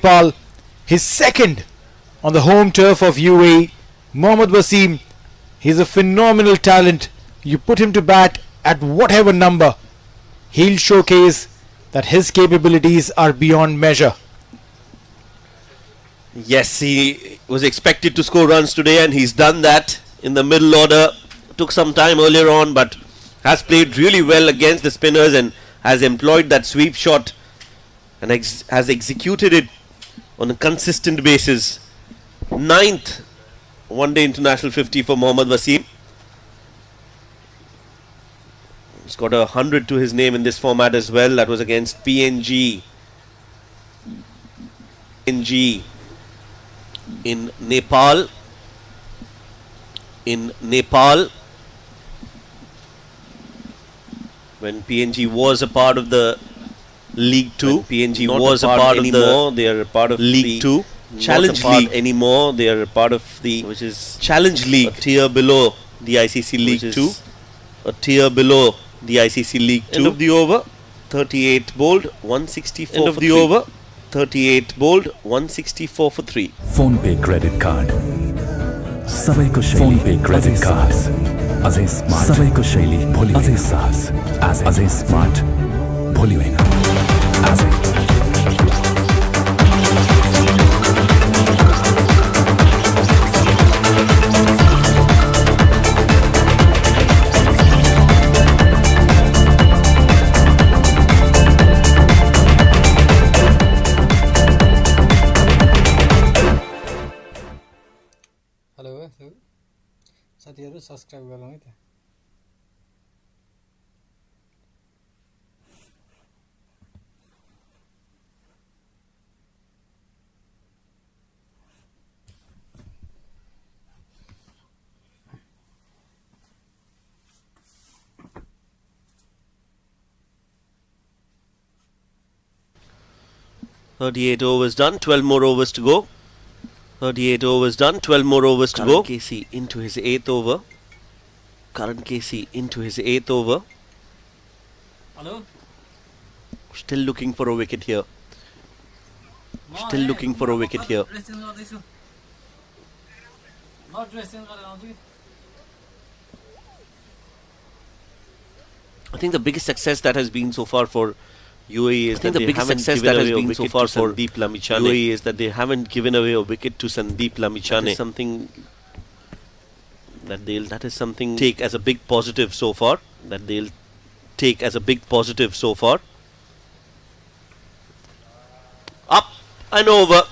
Nepal, his second on the home turf of UAE. Mohammad Wasim, he's a phenomenal talent. You put him to bat at whatever number, he'll showcase that his capabilities are beyond measure. Yes, he was expected to score runs today and he's done that in the middle order. Took some time earlier on but has played really well against the spinners and has employed that sweep shot and has executed it on a consistent basis. 9th one-day international 50 for Mohammad Wasim. He's got 100 to his name in this format as well. That was against PNG in Nepal. When PNG was a part of the League 2. PNG was a part of anymore. They are a part of League 2. Challenge League anymore. They are a part of the which is Challenge League, a tier below the ICC League 2. A tier below the ICC League 2. End of the over. 38 bowled, 164 End of the over. 38 bowled, 164 for 3. Phone Pay credit card. सबैको Phone Pay credit card. अझै smart. सबैको शैली भोलि अझै साहस. अझै smart. भोलि होइन. अझै. साथीहरु सब्स्क्राइब गरौँ है त .38 overs done, 12 more overs to go. 38 overs done, 12 more overs to go. Casey into his 8th over. Karan Casey into his 8th over. Hello? Still looking for a wicket here. Still looking for a wicket here. I think the biggest success that has been so far for UAE is that they haven't given away a wicket to Sandeep Lamichhane. UAE is that they haven't given away a wicket to Sandeep Lamichhane. That is something that is something take as a big positive so far. That they'll take as a big positive so far. Up and over.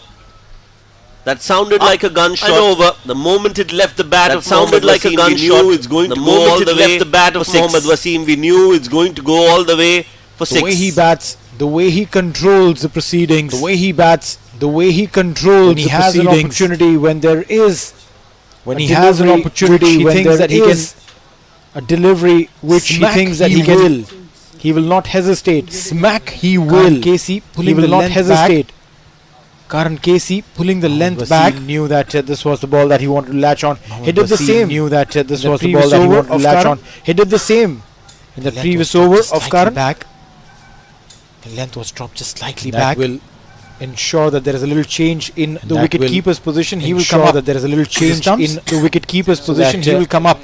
That sounded like a gunshot. Over. The moment it left the bat of sounded like a gunshot. It's going to go all the way. Left the bat of Mohammad Wasim, we knew it's going to go all the way for 6. The way he bats, the way he controls the proceedings, the way he bats, the way he controls when he has an opportunity, when there is, when he has an opportunity, when there is a delivery which he thinks that he will not hesitate. Smack, he will. Casey pulling the length hesitate. Karan Casey pulling the length back. Knew that this was the ball that he wanted to latch on. He did the same. Knew that this was the ball that he wanted to latch on. He did the same in the previous over of Karan. Back. The length was dropped just slightly back. That will ensure that there is a little change in the wicket keeper's position. He will come up. That there is a little change in the wicket keeper's position. He will come up.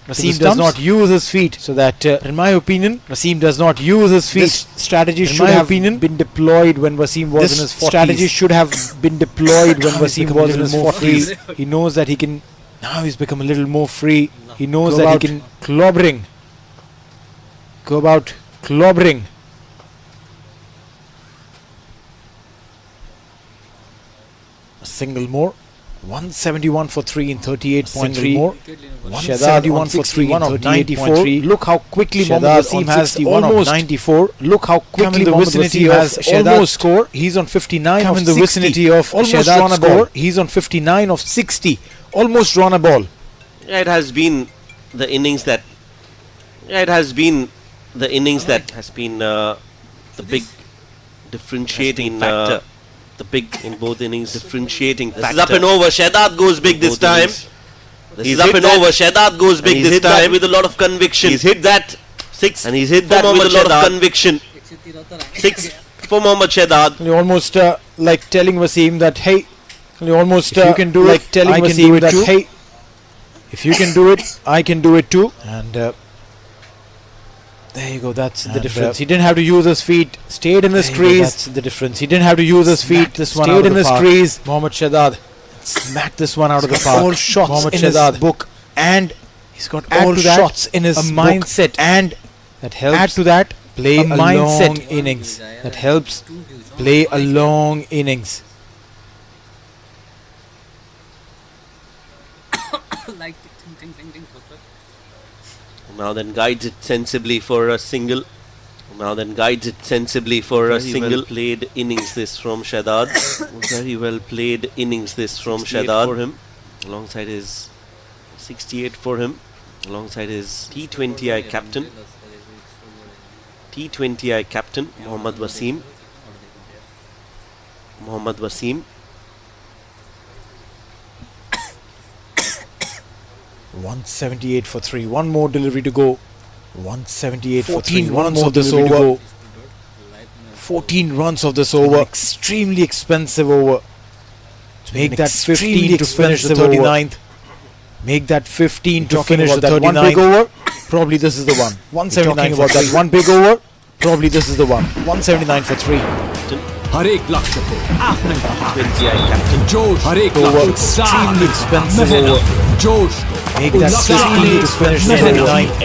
Wasim does not use his feet, so that in my opinion Wasim does not use his feet. This strategy should have been deployed when Wasim was in his 40s. Strategy should have been deployed when Wasim was in his 40s. He knows that he can, now he's become a little more free. He knows that he can go about clobbering. A single more. 171 for 3 in 38.3 more. 171 for 3 in 38.3. Look how quickly Mohammad Wasim has almost 94. Look how quickly the vicinity has almost score. He's on 59 of 60. In the vicinity of almost run a ball. He's on 59 of 60. Almost run a ball. It has been the innings that. It has been the innings that has been the big differentiating factor. The big in both innings differentiating factor. This is up and over. Shahzad goes big this time. He's up and over. Shahzad goes big this time with a lot of conviction. He's hit that 6 and he's hit that with a lot of conviction. 6 for Mohammad Shahzad. Almost like telling Wasim that, hey, almost if you can do like it, telling I can Wasim do it that, too. hey, if you can do it, I can do it too. And there you go. That's the difference. He didn't have to use his feet. Stayed in his crease. That's the difference. He didn't have to use his feet. This one stayed out of in the his park. crease. Mohammad Shahzad smacked this one out of the park. All shots Mohammad in Shahzad his book, and he's got add all to that shots in his a book, mindset, and that helps add to that play a a mindset long innings that helps play a long innings. Like ting ting ting ting. Now then guides it sensibly for a single. Now then guides it sensibly for a single. Well played innings this from Shahzad. Very well played innings this from Shahzad for him. Alongside his 68 for him. Alongside his T20I captain. T20I captain Mohammad Wasim. Mohammad Wasim. 178 for 3. One more delivery to go. 178 for 3. 14 runs of this over. 14 runs of this over. Extremely expensive over. Make that 15 to finish the 39th. Make that 15 to finish the 39th. One big over. Probably this is the one. 179 about that one big over. Probably this is the one. 179 for 3. हर एक लक्ष्य को आपने कहा 20I captain. जोश हर एक Over. लक्ष्य उत्साह Extremely expensive over. जोश Make that 15 to finish the 39th.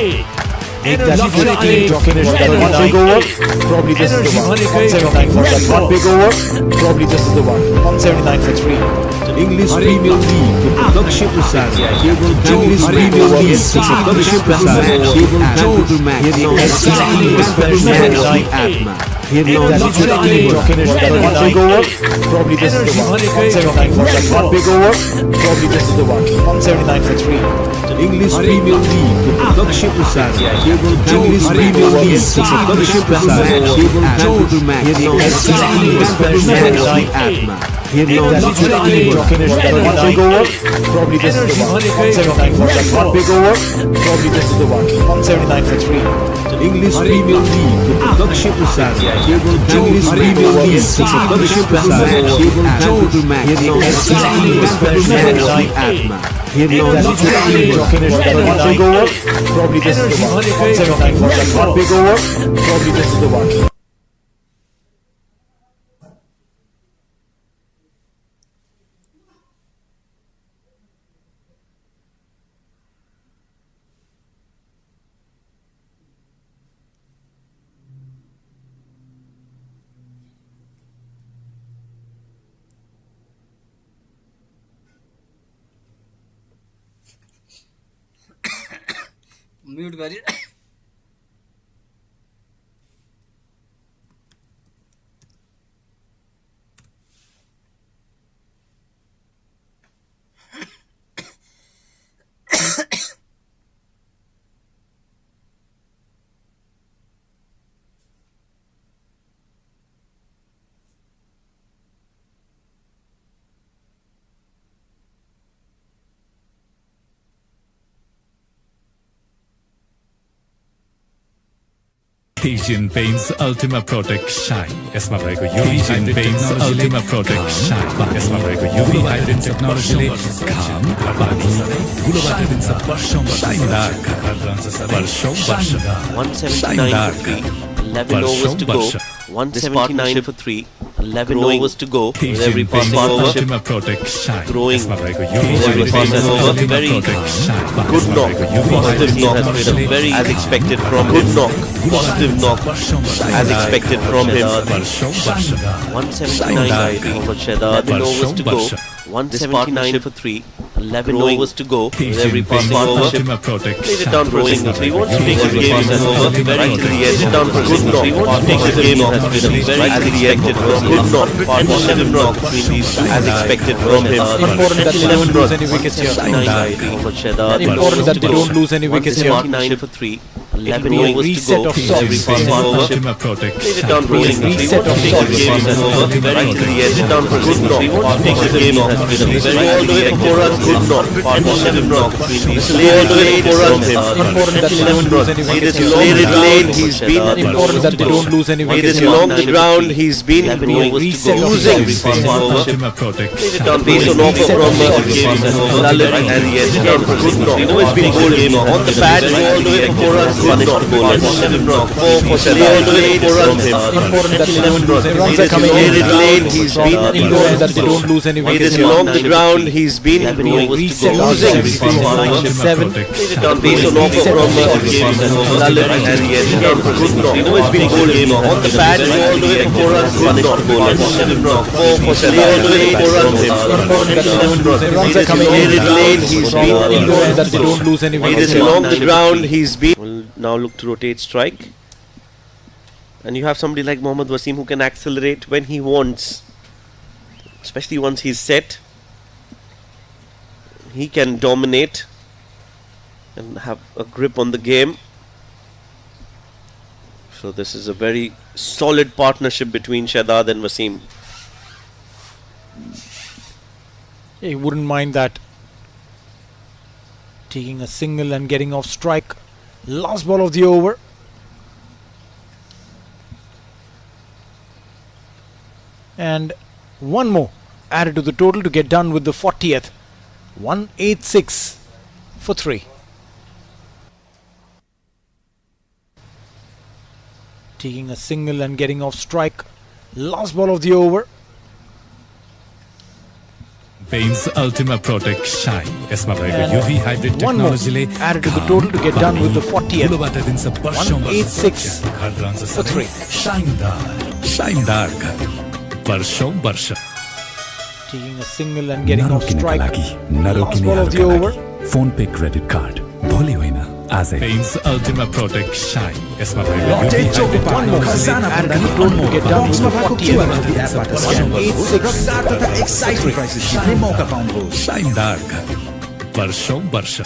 Make that 15 to finish the 1 big over. Probably this is the one. 179 for that one big over. Probably this is the one. 179 for 3. English Premier League लक्ष्य प्रसार केवल English Premier League लक्ष्य प्रसार केवल Capital Max Make that 15 to finish the 1 big over. Probably this is the one. 179 for that one big over. Probably this is the one. 179 for 3. English Premier League लक्ष्य प्रसार केवल English Premier League लक्ष्य प्रसार केवल Capital Max Make that 15 to finish the 1 big over. Probably this is the one. 179 for that one big over. Probably this is the one. 179 for 3. English Premier League लक्ष्य प्रसार केवल English Premier League लक्ष्य प्रसार केवल Capital Max Make that 15 to finish the 1 big over. Probably this is the one. 179 for that one big over. Probably this is the one. Mute गरी Asian Paints Ultima Protect Shine. यसमा भएको Asian Paints Ultima Protect Shine. यसमा भएको UV hybrid technology घाम पानी धुलोबाट दिन्छ वर्षौं शानदार वर्षौं 179 for 3. 11 overs to go. 179 for 3. 11 overs to go. With every passing over, growing with every passing over. Very good knock. Positive knock. Very as expected from good knock. Positive knock as expected from him. 179 for Shahzad. 11 overs to go. 179 for 3. 11 overs to go. With every passing over, played it down for a single. He wants to take the game as over. Very to the edge. Down for a good knock. He wants to take the game as very as expected from good knock. Positive knock between these two as expected from him. Important that they don't lose any wickets here. Very important that they don't lose any wickets here. 179 for 3. 11 It'll be a overs to reset go. of sorts. Every passing over. Ultimate Protect Played it Shine. down brilliantly. Reset of Take the game as over. Right to the end. Down for a good knock. Take the game has been a very all the way for 4 runs. Good knock. Partnership knock between these. Play all the way 4 runs. Important that they don't lose any It is wickets. played it late. He's been Important that they don't lose any it wickets. is along the ground. He's been Reset of losing. Ultimate Protect Played it down based on offer from Lalit, and he has down for a good knock. You know it's been a good game on the pad. All the way for 4 runs. Good knock. Knock. 4 for Shadar. All the way 4 runs. Important that they don't lose any runs. It Are is coming played in. it late. He's been Important that they don't lose any it wickets. is along the ground. He's been Reset of losing. Ultimate 7. Protect Down based on offer from Lalit, and he has down for a good knock. You know it's been a good game on the pad. All the way for 4 runs. Good knock. 4 for Shadar. All the way 4 runs. Important that they don't lose any runs. It Are is coming played in. it late. He's been Important that they don't lose any it wickets. is along the ground. He's been. Will now look to rotate strike. And you have somebody like Mohammad Wasim who can accelerate when he wants, especially once he's set. He can dominate and have a grip on the game. So this is a very solid partnership between Shadad and Wasim. He wouldn't mind that. Taking a single and getting off strike. Last ball of the over. And one more added to the total to get done with the 40th. 186 for 3. Taking a single and getting off strike. Last ball of the over. Veins Ultimate Protect Shine. यसमा भएको And UV hybrid one more technology added to the total to get done with the 40th. 186 for 3. शाइनदार घर वर्षौं वर्ष Taking a single and getting off नरोकिनका strike. लागि Last नरोकिने ball of the हालका over. लागि phone पे credit card भोलि होइन आजै Veins Ultimate Protect Shine. यसमा भएको लटे UV चौको hybrid पार्नु खजाना added to भन्दा the total to get done with the 40th. क्युआरटी एपबाट स्क्यान गर्नुहोस् र कार तथा एक्साइटिङ प्राइसेस जित्ने मौका पाउनुहोस् शाइनदार घर वर्षौं वर्ष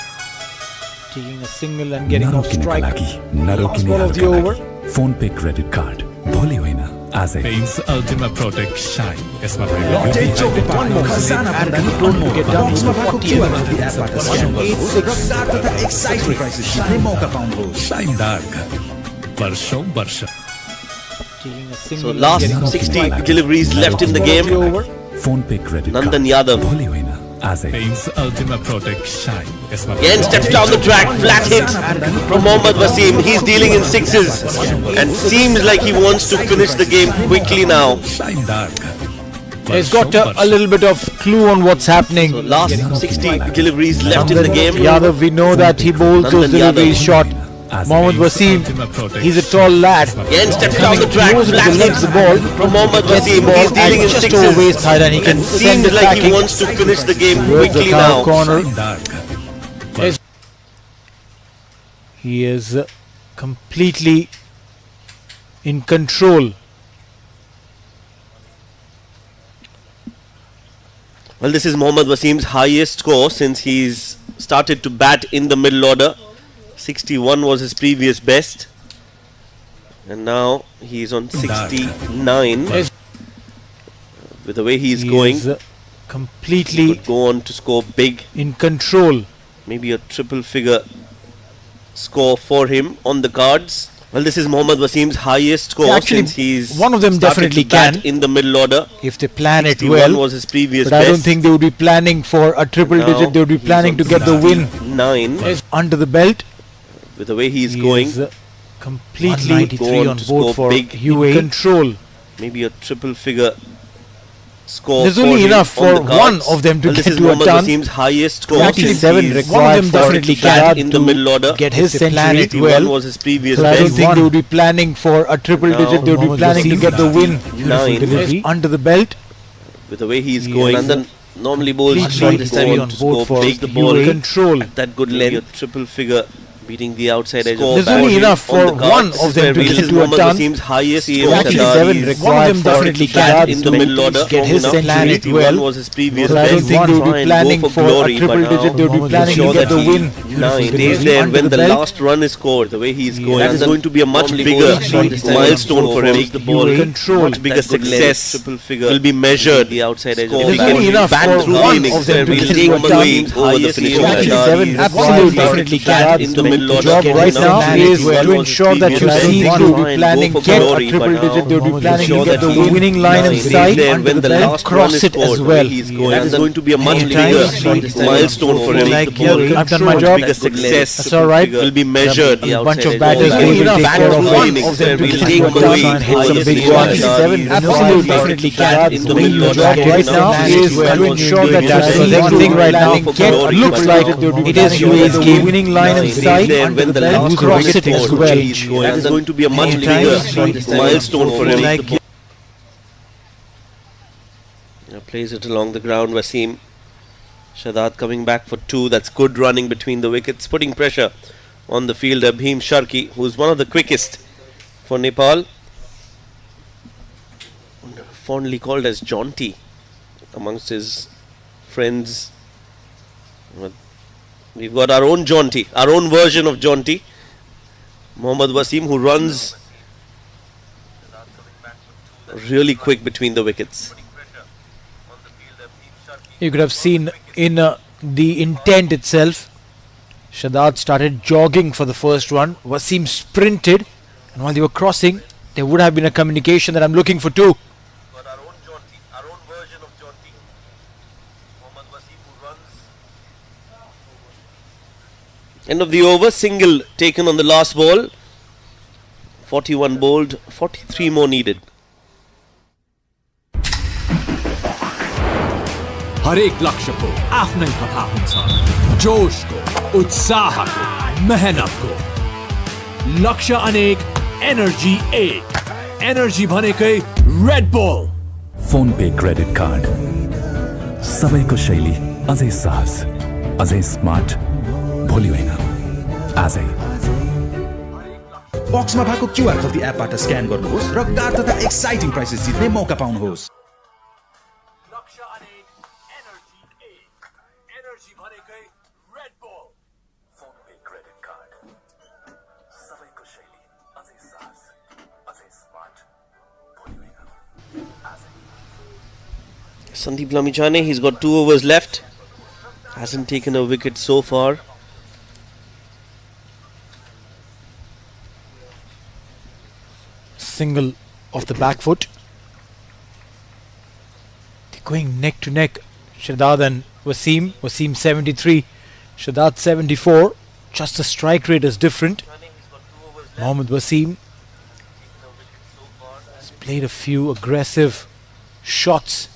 Taking a single and getting off नरोकिनका strike. लागि Last नरोकिने ball of the हालका over. लागि फोन पे क्रेडिट कार्ड भोलि होइन आजै Veins Ultimate Protect Shine. यसमा भएको लटे UV चौको hybrid पार्नु खजाना भन्दा to get done with बक्समा the भएको 40th. क्युआरटी एपबाट स्क्यान गर्नुहोस् र कार तथा एक्साइटिङ प्राइसेस जित्ने मौका पाउनुहोस् शाइनदार घर वर्षौं वर्ष Taking a So single and last getting off 60 strike. deliveries left in the Ball of game. the over. Phone पे क्रेडिट Nandan कार्ड Yadav भोलि होइन आजै Veins Ultimate Protect Shine. यसमा again steps down the track, flat hit from Mohammad Wasim. He's dealing in sixes and seems like he wants to finish the game quickly now. शाइनदार घर He's got a little bit of clue on what's happening. So last 60 deliveries left in the game. Yadav, we know that he bowls those Nandan deliveries Yadav. short. Mohammad Wasim, he's a tall lad. Again steps down the track, Closer to flat the legs hit the ball. from Mohammad Gets the Wasim. ball He's dealing in at just over waist sixes height and he can and send seems it like he packing wants to finish the game towards the quickly cow now. corner. शाइनदार घर He is completely in control. Well, this is Mohammad Wasim's highest score since he's started to bat in the middle order. 61 was his previous best. And now he's on 69. Yes. With the way he's He going, is he completely could go on to score big. in control. Maybe a triple figure score for him on the cards. Well, this is Mohammad Wasim's highest score Actually, since he's one of them started definitely to bat can. in the middle order. If they plan it 61 well. was his previous But best. I don't think they would be planning for a triple Now digit. They would be he's planning on to get the win. 9. Is under the belt. With the way he's He going, is completely 193 on on to board score for big. UAE. In control. maybe a triple figure score. There's for only him enough on for the one cards. of them to Well, this get is to a Mohammad ton. Wasim's highest score. 37 since he's required started for definitely to bat can in the to middle order. get his If they plan century. it well. well, was his previous So I don't best. think they would be planning for a triple Now digit. They would be Mohammad planning to Wasim get the win. 9. Is under the belt. With the way he's He going, is Nandan normally bowls completely short. This time he on wants to board score for big the ball UAE. Control. at that good length. A triple figure beating the outside edge. There's only enough for one of them to get to a ton. Seems highest. Actually, 7 required for Shadad in the middle order. get his century well. Was his previous Well, I don't best. think they would be planning for a triple digit. They would be planning to get the win. He stays there when the last run is scored. The way he is going, that is going to be a much bigger milestone for him. The ball, much bigger success triple figure will be measured. The outside edge. There's only enough for one of them to get to a ton. Over the finishing line. 7 absolutely definitely can. In the middle order. Job right now is to ensure that you see they will be planning get a triple digit. They will be planning to get the winning line in sight and cross it as well. That is going to be a much bigger milestone for him. I've done my job. Bigger success. That's all right. Will be measured. A bunch of batters they will take care of one of them to get to a ton and hit some big ones. 7 absolutely definitely can. Your job right now is to ensure that you see one thing right now. Looks like it is UAE's game. Winning line in sight when the last cross it as well. That is going to be a much bigger milestone for him. Plays it along the ground. Wasim. Shadad coming back for 2. That's good running between the wickets, putting pressure on the fielder Bhim Sharki, who's one of the quickest for Nepal. Fondly called as jaunty amongst his friends. We've got our own jaunty, our own version of jaunty, Mohammad Wasim, who runs really quick between the wickets. You could have seen in the intent itself, Shadad started jogging for the first one. Wasim sprinted, and while they were crossing, there would have been a communication that I'm looking for 2. Got our own jaunty, our own version of jaunty. Mohammad Wasim, who runs. End of the over, single taken on the last ball. 41 bowled, 43 more needed. हरेक लक्ष्य को आफ्नै कथा हुन्छ जोशको उत्साहको मेहनतको लक्ष्य अनेक energy एक energy भनेकै रेड बुल फोन पे क्रेडिट कार्ड सबैको शैली अझै साहस अझै स्मार्ट भोलि होइन आजै बक्समा भएको क्युआर खल्ती एपबाट स्क्यान गर्नुहोस् र कार तथा एक्साइटिङ प्राइसेस जित्ने मौका पाउनुहोस् Sandeep Lamichhane, he's got 2 overs left. Hasn't taken a wicket so far. Single off the back foot. They're going neck to neck. Shadad and Wasim. Wasim 73, Shadad 74. Just the strike rate is different. Mohammad Wasim has played a few aggressive shots.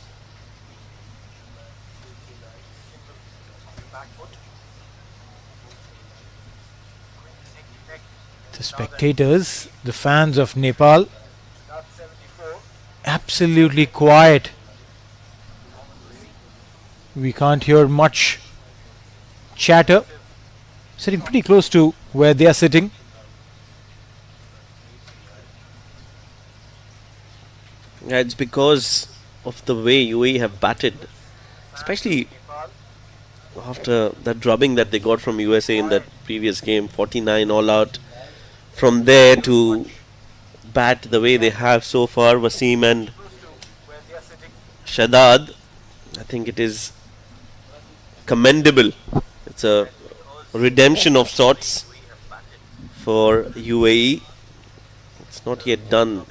The spectators, the fans of Nepal, absolutely quiet. We can't hear much chatter. Sitting pretty close to where they are sitting. Yeah, it's because of the way UAE have batted, especially after that drubbing that they got from USA in that previous game, 49 all out. From there to bat the way they have so far, Wasim and Shadad, I think it is commendable. It's a redemption of sorts for UAE. It's not yet done,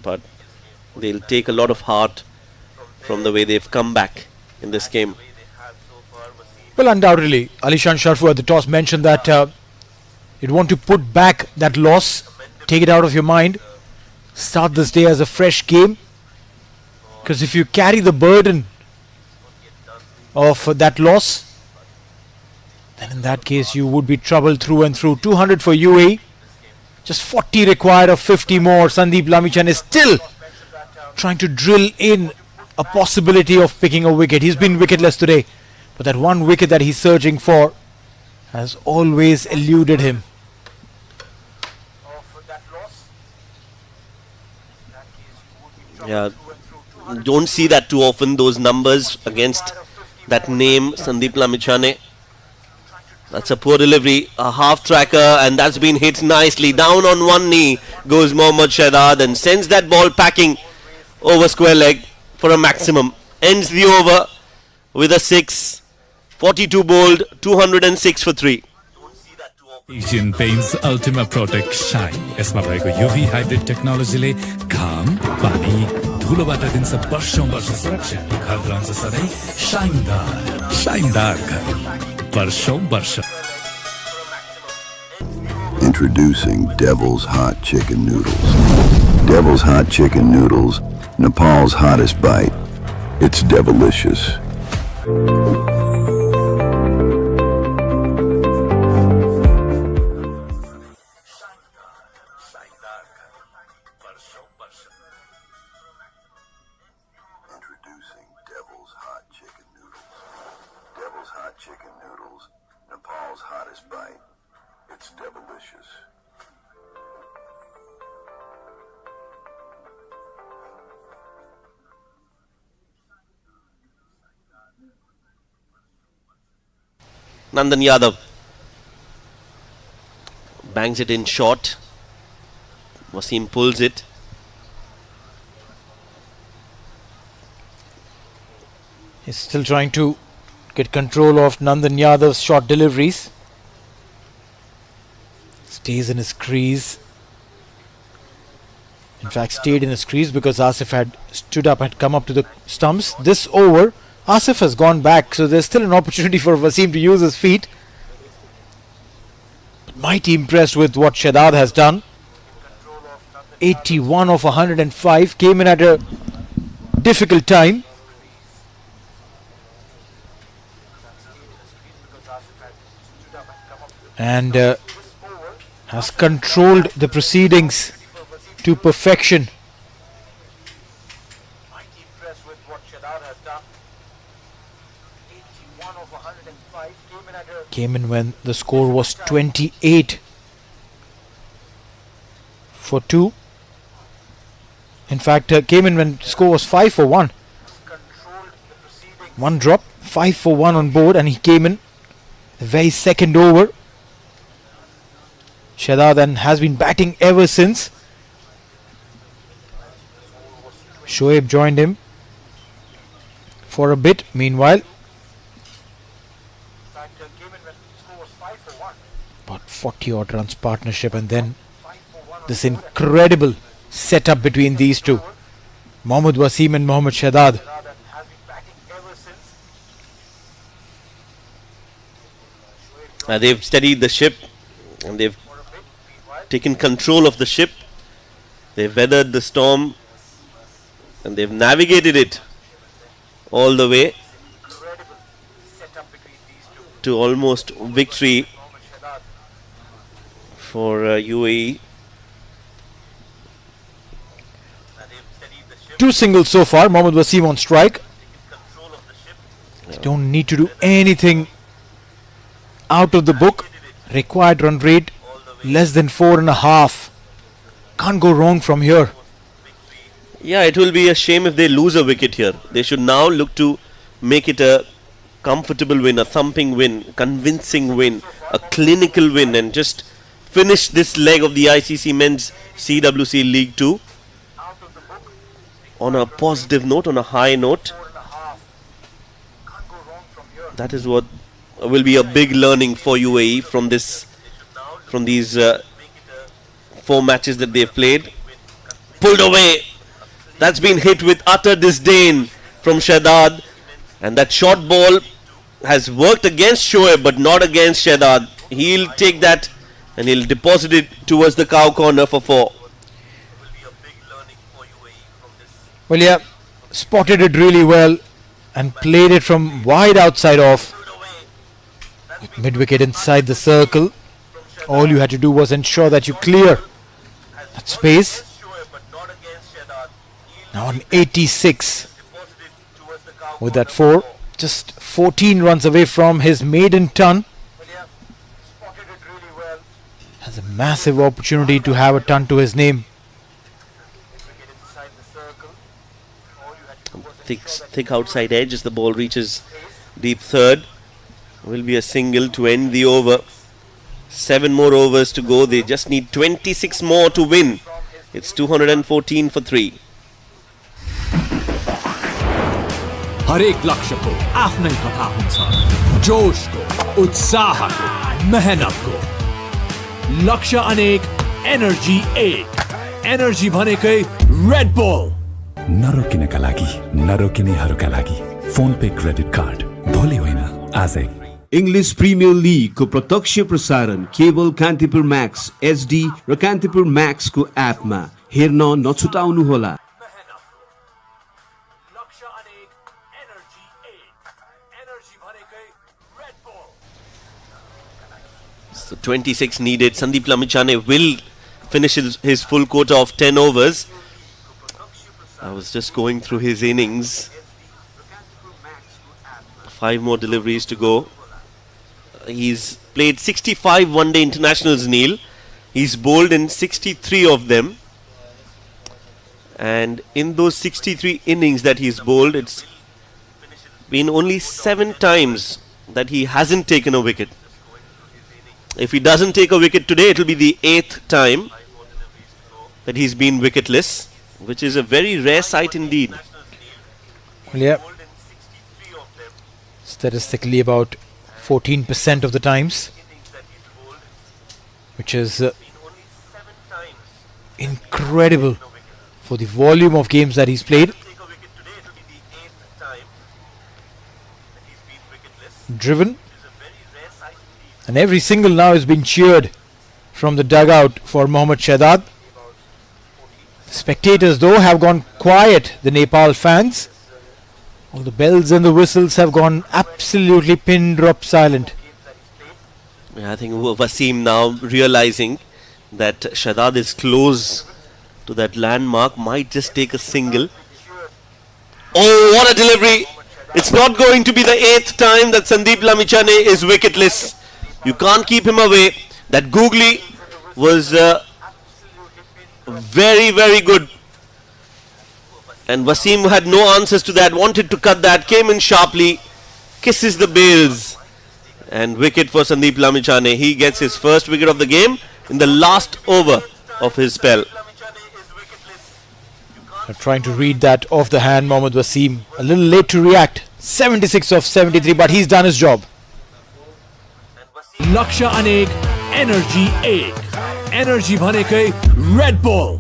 but they'll take a lot of heart from the way they've come back in this game. Well, undoubtedly, Alishan Sharfu at the toss mentioned that you'd want to put back that loss, take it out of your mind, start this day as a fresh game. Because if you carry the burden of that loss, then in that case you would be troubled through and through. 200 for UAE, just 40 required of 50 more. Sandeep Lamichhane is still trying to drill in a possibility of picking a wicket. He's been wicketless today, but that one wicket that he's searching for has always eluded him. Yeah, don't see that too often, those numbers against that name, Sandeep Lamichhane. That's a poor delivery, a half tracker, and that's been hit nicely. Down on one knee goes Mohammad Shahzad and sends that ball packing over square leg for a maximum. Ends the over with a 6. 42 bowled, 206 for 3. Asian Paints Ultima Protect Shine. यसमा भएको UV hybrid टेक्नोलोजीले घाम, पानी, धुलोबाट दिन्छ वर्षौं वर्ष सुरक्षा। घर रहन्छ सधैँ शाइनदार, शाइनदार घर, वर्षौं वर्ष। Introducing Devil's Hot Chicken Noodles. Devil's Hot Chicken Noodles, Nepal's hottest bite. It's devilicious. Introducing Devil's Hot Chicken Noodles. Devil's Hot Chicken Noodles, Nepal's hottest bite. It's devilicious. Nandan Yadav bangs it in short. Wasim pulls it. He's still trying to get control of Nandan Yadav's short deliveries. Stays in his crease. In fact, stayed in his crease because Asif had stood up, had come up to the stumps. This over, Asif has gone back, so there's still an opportunity for Wasim to use his feet. But mighty impressed with what Shahzad has done. 81 of 105, came in at a difficult time. And has controlled the proceedings to perfection. Mighty impressed with what Shahzad has done. 81 of 105, came in when the score was 28 for 2. In fact, came in when the score was 5 for 1. One drop, 5 for 1 on board, and he came in the very second over. Shahzad then has been batting ever since. Shoaib joined him for a bit. Meanwhile, about 40 odd runs partnership, and then this incredible setup between these two, Mohammad Wasim and Mohammad Shahzad. They've steadied the ship and they've taken control of the ship. They've weathered the storm and they've navigated it all the way to almost victory for UAE. 2 singles so far. Mohammad Wasim on strike. They don't need to do anything out of the book. Required run rate less than 4.5. Can't go wrong from here. Yeah, it will be a shame if they lose a wicket here. They should now look to make it a comfortable win, a thumping win, convincing win, a clinical win, and just finish this leg of the ICC Men's CWC League 2 on a positive note, on a high note. That is what will be a big learning for UAE from these 4 matches that they've played. Pulled away. That's been hit with utter disdain from Shahzad, and that short ball has worked against Shoaib but not against Shahzad. He'll take that and he'll deposit it towards the cow corner for 4. Well, yeah, spotted it really well and played it from wide outside off. Mid-wicket inside the circle. All you had to do was ensure that you clear that space. Now on 86 with that 4. Just 14 runs away from his maiden ton. has a massive opportunity to have a ton to his name. Thick outside edge as the ball reaches deep third. Will be a single to end the over. 7 more overs to go. They just need 26 more to win. It's 214 for 3. हरेक लक्ष्यको आफ्नै कथा हुन्छ जोशको उत्साहको मेहनतको लक्ष्य अनेक energy एक energy भनेकै red bull नरोकिनका लागि नरोकिनेहरूका लागि फोन पे क्रेडिट कार्ड भोलि होइन आजै इंग्लिश प्रिमियर लीग को प्रत्यक्ष प्रसारण केवल कान्तिपुर मैक्स एचडी र कान्तिपुर मैक्स को एप में हेर्न नछुटाउनुहोला। So 26 needed. Sandeep Lamichhane will finish his full quota of 10 overs. I was just going through his innings. 5 more deliveries to go. He's played 65 one-day internationals, Neil. He's bowled in 63 of them. And in those 63 innings that he's bowled, it's been only 7 times that he hasn't taken a wicket. If he doesn't take a wicket today, it will be the 8th time that he's been wicketless, which is a very rare sight indeed. Well, yeah. Statistically about 14% of the times, which is incredible for the volume of games that he's played. Driven, and every single now has been cheered from the dugout for Mohammad Shahzad. Spectators though have gone quiet, the Nepal fans. All the bells and the whistles have gone absolutely pin drop silent. I think Wasim now realizing that Shahzad is close to that landmark, might just take a single. Oh, what a delivery! It's not going to be the 8th time that Sandeep Lamichhane is wicketless. You can't keep him away. That googly was very, very good. And Wasim had no answers to that, wanted to cut that, came in sharply, kisses the bails. And wicket for Sandeep Lamichhane. He gets his first wicket of the game in the last over of his spell. Trying to read that off the hand, Mohammad Wasim. A little late to react. 76 of 73, but he's done his job. लक्ष्य अनेक energy एक energy भनेकै red bull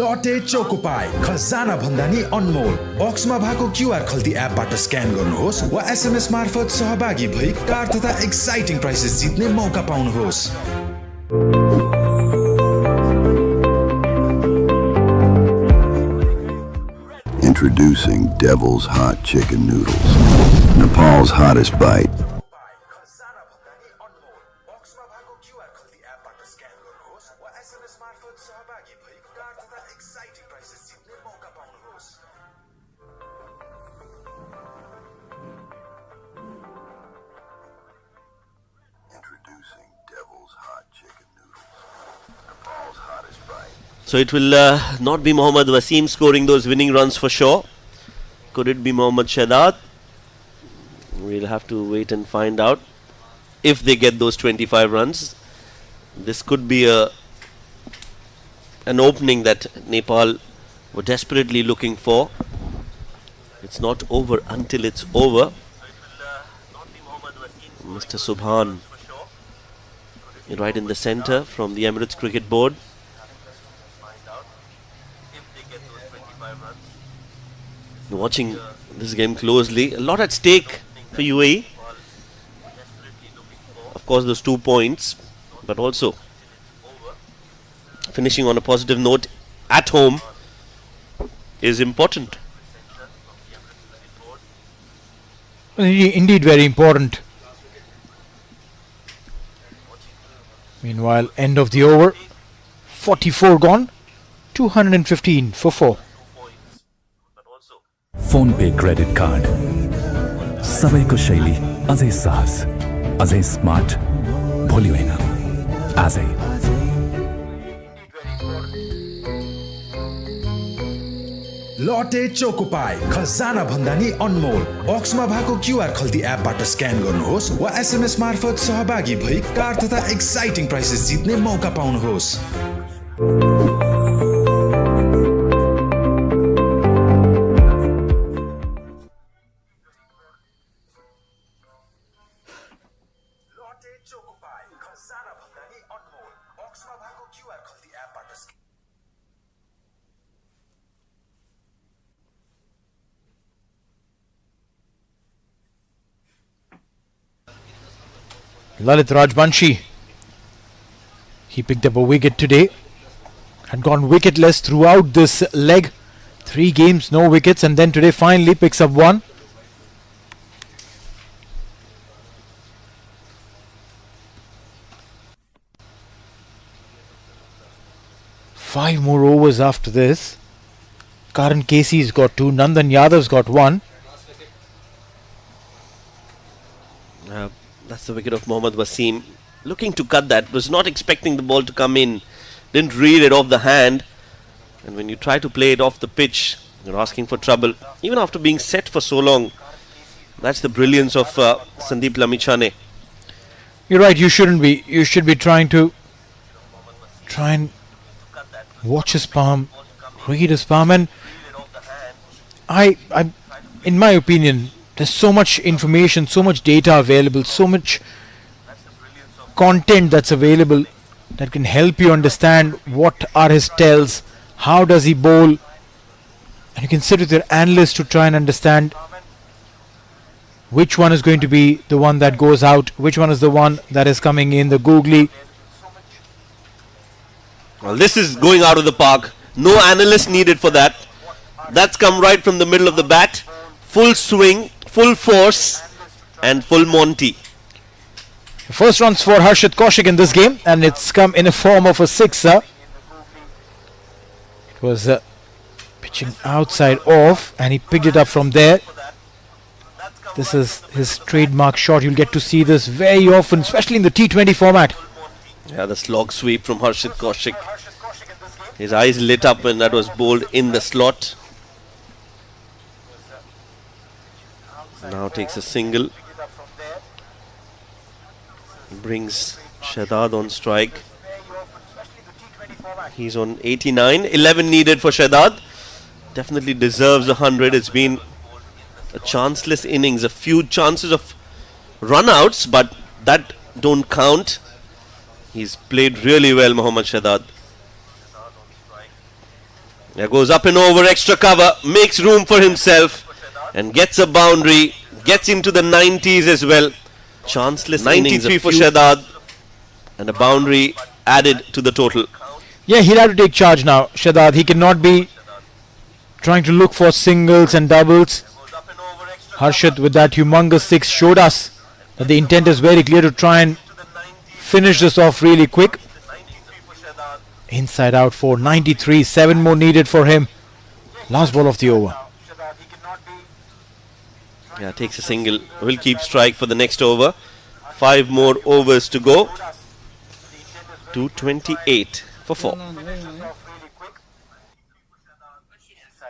लटे Choco Pie खजाना भन्दा नि अनमोल बक्समा भएको QR खल्ती एपबाट scan गर्नुहोस् वा एसएमएस मार्फत सहभागी भई कार तथा एक्साइटिङ प्राइसेस जित्ने मौका पाउनुहोस्। Introducing Devil's Hot Chicken Noodles, Nepal's hottest bite. Introducing Devil's Hot Chicken Noodles, Nepal's hottest bite. So it will not be Mohammad Wasim scoring those winning runs for sure. Could it be Mohammad Shahzad? We'll have to wait and find out if they get those 25 runs. This could be an opening that Nepal were desperately looking for. It's not over until it's over. Mr. Subhan right in the center from the Emirates Cricket Board. Watching this game closely, a lot at stake for UAE. Of course, those 2 points, but also finishing on a positive note at home is important. Indeed, very important. Meanwhile, end of the over, 44 gone, 215 for 4. Phone पे credit card सबैको शैली अझै सहज अझै smart भोलि होइन आजै लटे Choco Pie खजाना भन्दा नि अनमोल बक्समा भएको क्युआर खल्ती एपबाट स्क्यान गर्नुहोस् वा एसएमएस मार्फत सहभागी भई कार तथा एक्साइटिङ प्राइसेस जित्ने मौका पाउनुहोस्। 'Lalit Rajbanshi, he picked up a wicket today. Had gone wicketless throughout this leg. 3 games, no wickets, and then today finally picks up one. Five more overs after this. Karan Casey's got 2, Nandan Yadav's got 1. That's the wicket of Mohammad Wasim. Looking to cut that, was not expecting the ball to come in. Didn't read it off the hand. And when you try to play it off the pitch, you're asking for trouble. Even after being set for so long. That's the brilliance of Sandeep Lamichhane. You're right, you shouldn't be. You should be trying and watch his palm, read his palm. And I in my opinion, there's so much information, so much data available, so much content that's available that can help you understand what are his tells, how does he bowl, and you can sit with your analyst to try and understand which one is going to be the one that goes out, which one is the one that is coming in, the googly. Well, this is going out of the park. No analyst needed for that. That's come right from the middle of the bat. Full swing, full force, and full Monty. First runs for Harshit Kaushik in this game, and it's come in a form of a sixer. It was pitching outside off, and he picked it up from there. This is his trademark shot. You'll get to see this very often, especially in the T20 format. Yeah, the slog sweep from Harshit Kaushik. His eyes lit up when that was bowled in the slot. Now takes a single. Brings Shahzad on strike. He's on 89. 11 needed for Shahzad. Definitely deserves 100. It's been a chanceless innings. A few chances of run-outs, but that don't count. He's played really well, Mohammad Shahzad. There goes up and over, extra cover, makes room for himself and gets a boundary, gets into the 90s as well. Chanceless 93 for Shahzad and a boundary added to the total. Yeah, he'll have to take charge now, Shahzad. He cannot be trying to look for singles and doubles. Harshit with that humongous 6 showed us that the intent is very clear to try and finish this off really quick. Inside out for 93, 7 more needed for him. Last ball of the over. Yeah, takes a single. Will keep strike for the next over. 5 more overs to go. 228 for 4. Inside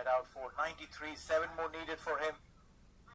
out for 93, 7 more needed for him.